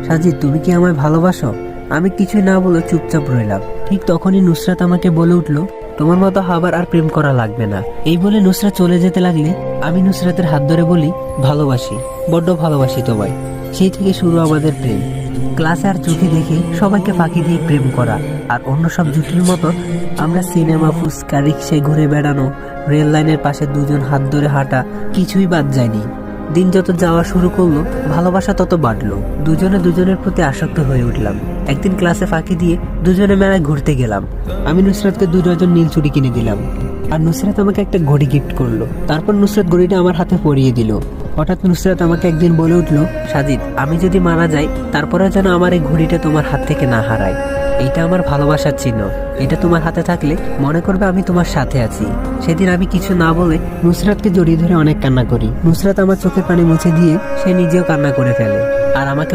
সাজিদ, তুমি কি আমায় ভালোবাসো? আমি কিছুই না বলে চুপচাপ রইলাম। ঠিক তখনই নুসরাত আমাকে বলে উঠলো, তোমার মতো আবার আর প্রেম করা লাগবে না। এই বলে নুসরাত চলে যেতে লাগলে আমি নুসরাতের হাত ধরে বলি, ভালোবাসি, বড্ড ভালোবাসি তোমায়। সেই থেকে শুরু আমাদের প্রেম। ক্লাসে আর চোখে দেখে সবাইকে ফাঁকি দিয়ে প্রেম করা, আর অন্য সব জুটির মতো আমরা সিনেমা, ফুচকা, রিক্সায় ঘুরে বেড়ানো, রেল লাইনের পাশে দুজন হাত ধরে হাঁটা, কিছুই বাদ যায়নি। দিন যত যাওয়া শুরু করলো, ভালোবাসা তত বাড়লো। দুজনে দুজনের প্রতি আসক্ত হয়ে উঠলাম। একদিন ক্লাসে ফাঁকি দিয়ে দুজনে মেলায় ঘুরতে গেলাম। আমি নুসরাতকে 2 ডজন নীল চুড়ি কিনে দিলাম, আর নুসরাত আমাকে একটা ঘড়ি গিফট করলো। তারপর নুসরাত ঘড়িটা আমার হাতে পরিয়ে দিল। হঠাৎ নুসরাত আমাকে একদিন বলে উঠলো, সাজিদ, আমি যদি মারা যাই তারপরে যেন আমার এই ঘড়িটা তোমার হাত থেকে না হারায়। এইটা আমার ভালোবাসার চিহ্ন। এটা তোমার হাতে থাকলে মনে করবে আমি তোমার সাথে আছি। সেদিন আমি কিছু না বলে নুসরাতকে জড়িয়ে ধরে অনেক কান্না করি। নুসরাত আমার চোখের পানি মুছে দিয়ে সে নিজেও কান্না করে ফেলে, আর আমাকে